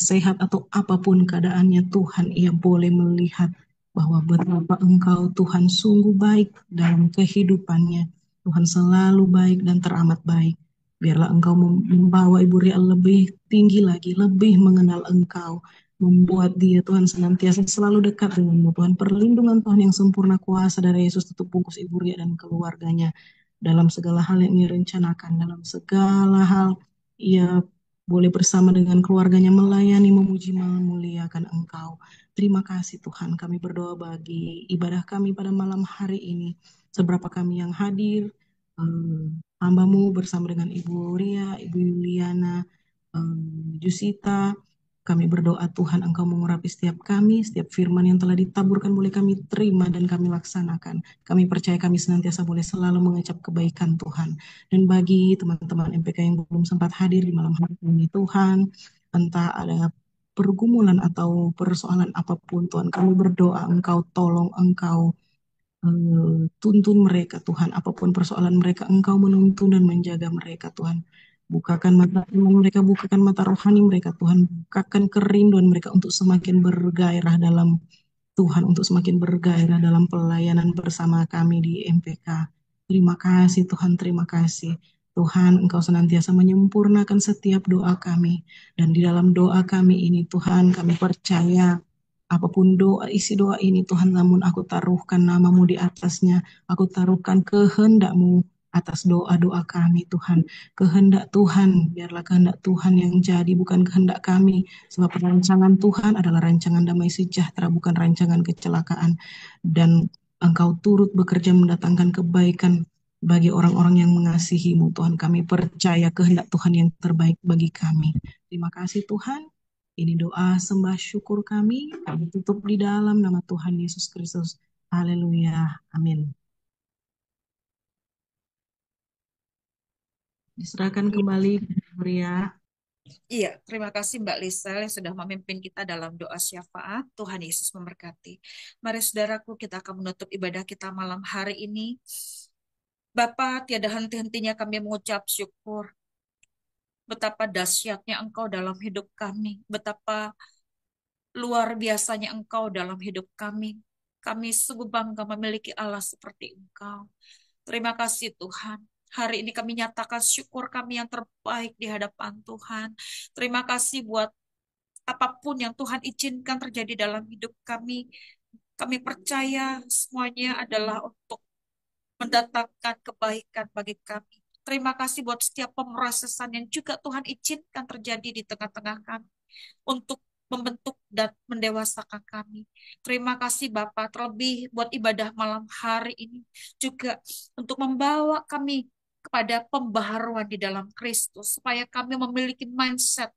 sehat atau apapun keadaannya Tuhan, ia boleh melihat bahwa betapa Engkau Tuhan sungguh baik dalam kehidupannya. Tuhan selalu baik dan teramat baik. Biarlah Engkau membawa Ibu Ria lebih tinggi lagi, lebih mengenal Engkau. Membuat dia Tuhan senantiasa selalu dekat denganmu Tuhan. Perlindungan Tuhan yang sempurna, kuasa dari Yesus tutup bungkus Ibu Ria dan keluarganya. Dalam segala hal yang ia rencanakan, dalam segala hal ia boleh bersama dengan keluarganya melayani, memuji, memuliakan Engkau. Terima kasih Tuhan, kami berdoa bagi ibadah kami pada malam hari ini. Seberapa kami yang hadir, hamba-Mu bersama dengan Ibu Ria, Ibu Yuliana, Jusita, kami berdoa Tuhan Engkau mengurapi setiap kami, setiap firman yang telah ditaburkan boleh kami terima dan kami laksanakan. Kami percaya kami senantiasa boleh selalu mengecap kebaikan Tuhan. Dan bagi teman-teman MPK yang belum sempat hadir di malam hari ini Tuhan, entah ada pergumulan atau persoalan apapun Tuhan, kami berdoa Engkau tolong, Engkau tuntun mereka Tuhan, apapun persoalan mereka, Engkau menuntun dan menjaga mereka Tuhan. Bukakan mata iman mereka, bukakan mata rohani mereka Tuhan, bukakan kerinduan mereka untuk semakin bergairah dalam Tuhan, untuk semakin bergairah dalam pelayanan bersama kami di MPK. Terima kasih Tuhan, terima kasih. Tuhan, Engkau senantiasa menyempurnakan setiap doa kami. Dan di dalam doa kami ini, Tuhan, kami percaya apapun doa, isi doa ini, Tuhan, namun aku taruhkan namamu di atasnya. Aku taruhkan kehendak-Mu atas doa-doa kami, Tuhan. Kehendak Tuhan, biarlah kehendak Tuhan yang jadi, bukan kehendak kami. Sebab rancangan Tuhan adalah rancangan damai sejahtera, bukan rancangan kecelakaan. Dan Engkau turut bekerja mendatangkan kebaikan bagi orang-orang yang mengasihi-Mu, Tuhan. Kami percaya kehendak Tuhan yang terbaik bagi kami. Terima kasih Tuhan. Ini doa sembah syukur kami. Kami tutup di dalam nama Tuhan Yesus Kristus. Haleluya. Amin. Diserahkan kembali, Maria. Iya, terima kasih Mbak Lisel yang sudah memimpin kita dalam doa syafaat. Tuhan Yesus memberkati. Mari saudaraku, kita akan menutup ibadah kita malam hari ini. Bapa, tiada henti-hentinya kami mengucap syukur. Betapa dahsyatnya Engkau dalam hidup kami. Betapa luar biasanya Engkau dalam hidup kami. Kami sungguh bangga memiliki Allah seperti Engkau. Terima kasih Tuhan. Hari ini kami nyatakan syukur kami yang terbaik di hadapan Tuhan. Terima kasih buat apapun yang Tuhan izinkan terjadi dalam hidup kami. Kami percaya semuanya adalah untuk mendatangkan kebaikan bagi kami. Terima kasih buat setiap pemrosesan yang juga Tuhan izinkan terjadi di tengah-tengah kami untuk membentuk dan mendewasakan kami. Terima kasih Bapak, terlebih buat ibadah malam hari ini juga untuk membawa kami kepada pembaharuan di dalam Kristus, supaya kami memiliki mindset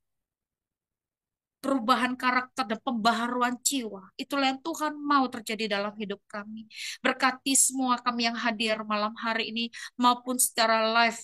perubahan karakter dan pembaharuan jiwa. Itulah yang Tuhan mau terjadi dalam hidup kami. Berkati semua kami yang hadir malam hari ini maupun secara live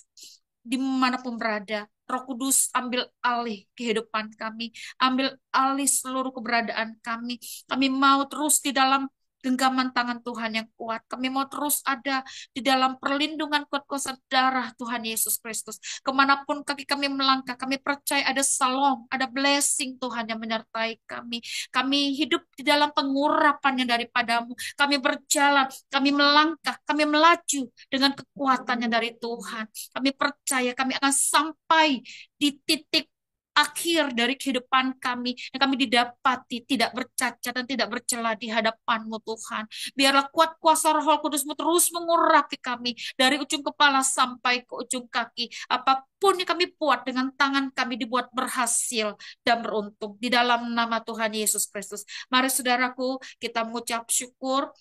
dimanapun berada. Roh Kudus ambil alih kehidupan kami, ambil alih seluruh keberadaan kami. Kami mau terus di dalam genggaman tangan Tuhan yang kuat. Kami mau terus ada di dalam perlindungan kuat kuasa darah Tuhan Yesus Kristus. Kemanapun kaki kami melangkah, kami percaya ada salom, ada blessing Tuhan yang menyertai kami. Kami hidup di dalam pengurapan yang daripadamu. Kami berjalan, kami melangkah, kami melaju dengan kekuatan yang dari Tuhan. Kami percaya kami akan sampai di titik akhir dari kehidupan kami yang kami didapati tidak bercacat dan tidak bercela di hadapan-Mu Tuhan. Biarlah kuat kuasa Roh Kudus-Mu terus mengurapi kami dari ujung kepala sampai ke ujung kaki. Apapun yang kami buat dengan tangan kami dibuat berhasil dan beruntung di dalam nama Tuhan Yesus Kristus. Mari saudaraku, kita mengucap syukur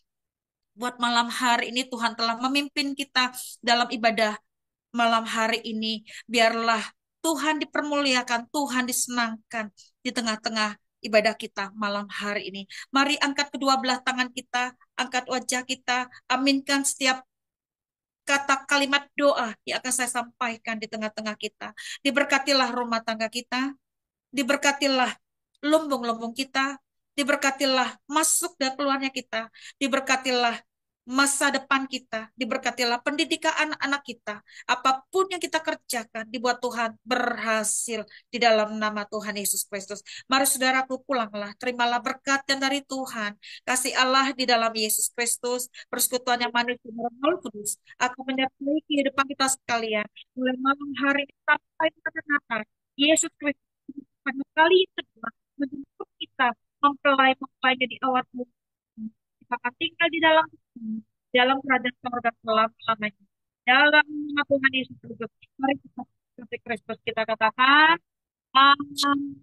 buat malam hari ini Tuhan telah memimpin kita dalam ibadah malam hari ini. Biarlah Tuhan dipermuliakan, Tuhan disenangkan di tengah-tengah ibadah kita malam hari ini. Mari angkat kedua belah tangan kita, angkat wajah kita, aminkan setiap kata kalimat doa yang akan saya sampaikan di tengah-tengah kita. Diberkatilah rumah tangga kita, diberkatilah lumbung-lumbung kita, diberkatilah masuk dan keluarnya kita, diberkatilah masa depan kita, diberkatilah pendidikan anak-anak kita, apapun yang kita kerjakan, dibuat Tuhan berhasil di dalam nama Tuhan Yesus Kristus. Mari saudaraku pulanglah, terimalah berkat dan dari Tuhan, kasih Allah di dalam Yesus Kristus, persekutuan yang manis dan Roh Kudus, akan menyertai kehidupan kita sekalian, mulai malam hari ini sampai pada Natal. Yesus Kristus pada kali yang kedua menjemput kita mempelai-mempelainya di awal musim. Kita akan tinggal di dalam kerajaan surga selama-lamanya. Dalam nama Tuhan Yesus Kristus, mari kita Kristus kita katakan, Amin.